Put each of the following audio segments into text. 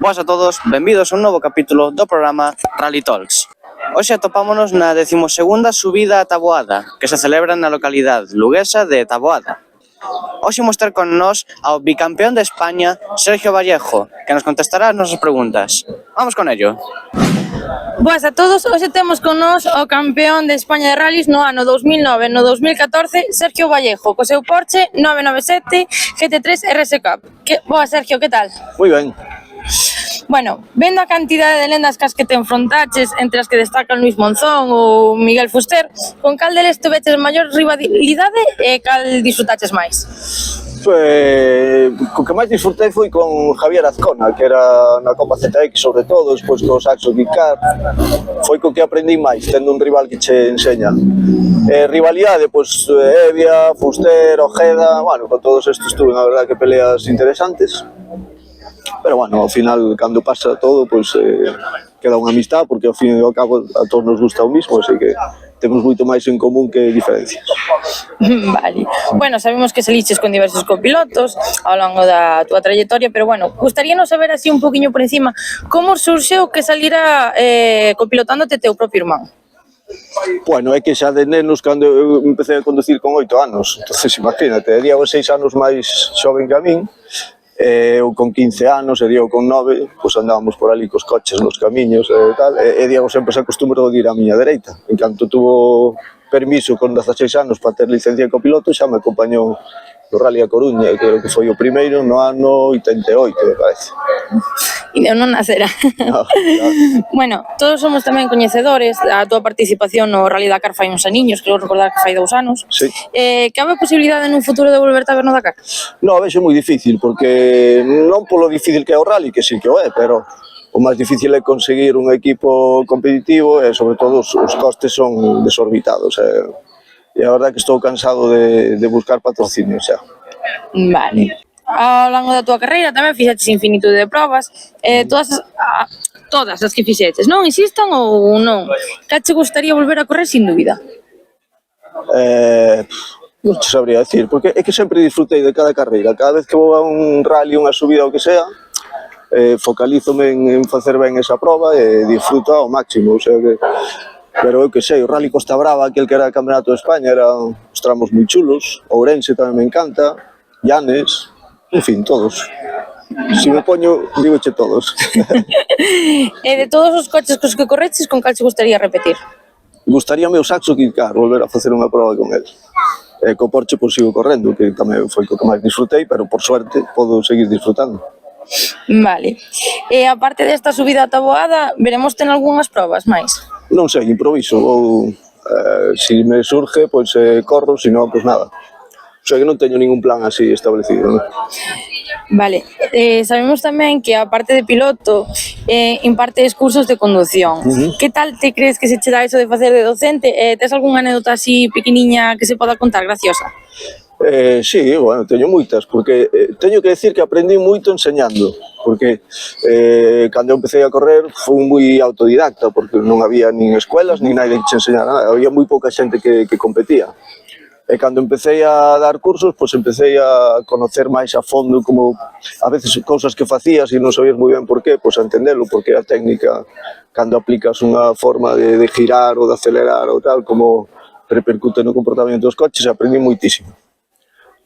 Boas a todos, benvidos a un novo capítulo do programa Rally Talks. Hoxe atopámonos na 12ª subida a Taboada, que se celebra na localidade luguesa de Taboada. Hoxe imos ter con nós ao bicampeón de España, Sergio Vallejo, que nos contestará as nosas preguntas. Vamos con ello. Boas a todos, hoxe temos con nós o campeón de España de rallies no ano 2009 e no 2014, Sergio Vallejo, co seu Porsche 997 GT3 RS Cup. Boas, Sergio, que tal? Moi ben. Bueno, vendo a cantidade de lendas cas que te enfrontaches, entre as que destacan Luis Monzón ou Miguel Fuster, con cal deles tuveches maior rivalidade e cal disfrutaches máis? Co que máis disfrutei foi con Javier Azcona, que era na Copa ZX sobre todo, despois co Saxo Kikar. Foi co que aprendí máis, tendo un rival que che enseña. Rivalidade, pois Evia, Fuster, Ojeda, bueno, con todos estes tuve, na verdad, que peleas interesantes. Pero bueno, ao final, cando pasa todo, pois queda unha amistad, porque ao fin e ao cabo a todos nos gusta o mismo, así que temos moito máis en común que diferencias. Vale. Bueno, sabemos que saliches con diversos copilotos ao longo da túa trayectoria, pero bueno, gustaríanos saber así un poquinho por encima como surxeu que salira copilotándote teu propio irmán. Bueno, é que xa de nenos, cando eu empecé a conducir con 8 anos, entonces imagínate, Diego 6 anos máis xoven que a min, eu con 15 anos e Diego con 9, pois andábamos por ali cos coches nos camiños e tal, e Diego sempre se acostumbrou a ir á miña dereita. En canto tuvo permiso con 16 anos para ter licencia de copiloto, xa me acompañou no Rally a Coruña, creo que foi o primeiro no ano 88, me parece. E eu non nacera. No. Bueno, todos somos tamén coñecedores da túa participación no Rally Dakar fai uns aniños, creo recordar que fai 2 anos. Sí. Cabe a posibilidade nun futuro de volverte a ver no Dakar? No, vexo moi difícil, porque non polo difícil que é o Rally, que sí que o é, pero o máis difícil é conseguir un equipo competitivo e, sobre todo, os costes son desorbitados. E a verdade que estou cansado de buscar patrocinio xa. Vale. Ao longo da túa carreira tamén fixeches infinitude de probas, todas as que fixeches, non existan ou non? Que che gustaría volver a correr sin dúbida? Non te sabría decir, porque é que sempre disfrutei de cada carreira. Cada vez que vou a un rally, unha subida ou que sea, focalízome en facer ben esa proba e disfruto ao máximo, o sea que... Pero eu que sei, o Rally Costa Brava, aquel que era Campeonato de España, eran os tramos moi chulos, Ourense tamén me encanta, Llanes, en fin, todos. Si me poño, digoche todos. E de todos os coches cos que correches, con cal che gustaría repetir? Gustaríame o Saxo Kikar, volver a facer unha proba con el. Co Porsche pois sigo correndo, que tamén foi co que máis disfrutei, pero por suerte podo seguir disfrutando. Vale. E aparte desta subida a Taboada, veremos ten algunhas probas máis? Non sei, improviso, ou se me surge, pois corro, se non, pois nada. O sea que non teño ningún plan así establecido, non? Vale, sabemos tamén que aparte de piloto, impartes cursos de condución. Que tal te crees que se che dá eso de facer de docente? Tes algunha anécdota así pequeniña que se poda contar, graciosa? Sí, bueno, teño moitas, porque teño que decir que aprendí moito enseñando, porque cando empecé a correr foi moi autodidacta, porque non había nin escuelas, nin nadie que che enseñara nada, había moi pouca xente que competía. E cando empecé a dar cursos, pois empecé a conocer máis a fondo como a veces cousas que facías e non sabías moi ben por qué, pois a entendelo, porque a técnica, cando aplicas unha forma de girar ou de acelerar ou tal, como repercute no comportamento dos coches, aprendí moitísimo.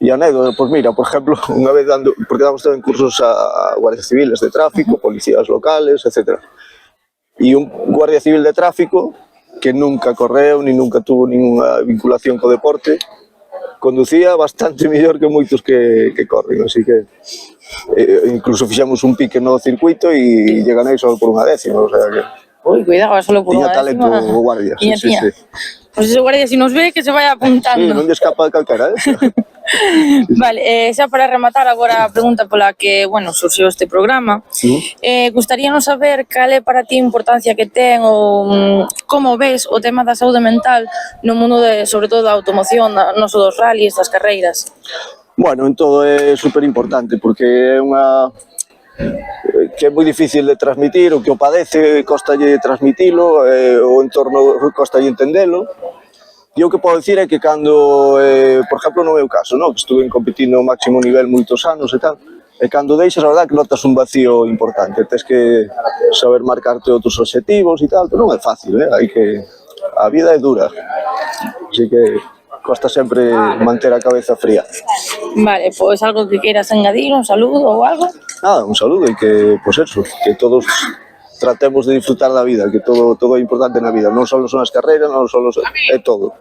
E anécdota, pois mira, por exemplo, unha vez dando, porque damos tamén cursos a guardias civiles de tráfico, policías locales, etc. E un guardia civil de tráfico que nunca correu, ni nunca tuvo ninguna vinculación co deporte, conducía bastante mellor que moitos que corren, así que incluso fixemos un pique no circuito e lle ganei só por unha décima, o sea que... Ui, cuidado, solo por unha décima. Tiña talento o guardia, sí. Pois ese guardia, se nos ve, que se vai apuntando. Sí, non lle escapa de calquera, Vale, xa para rematar agora a pregunta pola que, bueno, surxiu este programa, gustaríanos saber cal é para ti a importancia que ten ou como ves o tema da saúde mental no mundo, sobre todo, da automoción, non só dos rallies, das carreiras. Bueno, en todo é super importante, porque é unha... que é moi difícil de transmitir, o que o padece costalle transmitilo, o entorno costalle entendelo. E o que podo dicir é que cando, por exemplo, no meu caso, que estuve competindo ao máximo nivel moitos anos e tal, E cando deixas, a verdad que notas un vacío importante. Tens que saber marcarte outros obxectivos e tal, pero non é fácil, hai que... A vida é dura, así que costa sempre manter a cabeza fría. Vale, pois algo que queiras engadir, un saludo ou algo? Nada, un saludo e que, pois eso, que todos tratemos de disfrutar da vida, que todo é importante na vida, non só son as carreiras, non só é todo.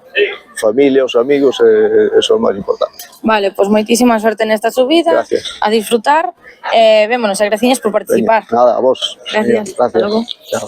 Familia, os amigos, eso é o máis importante. Vale, pois moitísima sorte nesta subida. Gracias. A disfrutar. Vémonos, e graciñas por participar. Veña, nada, a vos. Gracias. Veña, Hasta logo. Chao.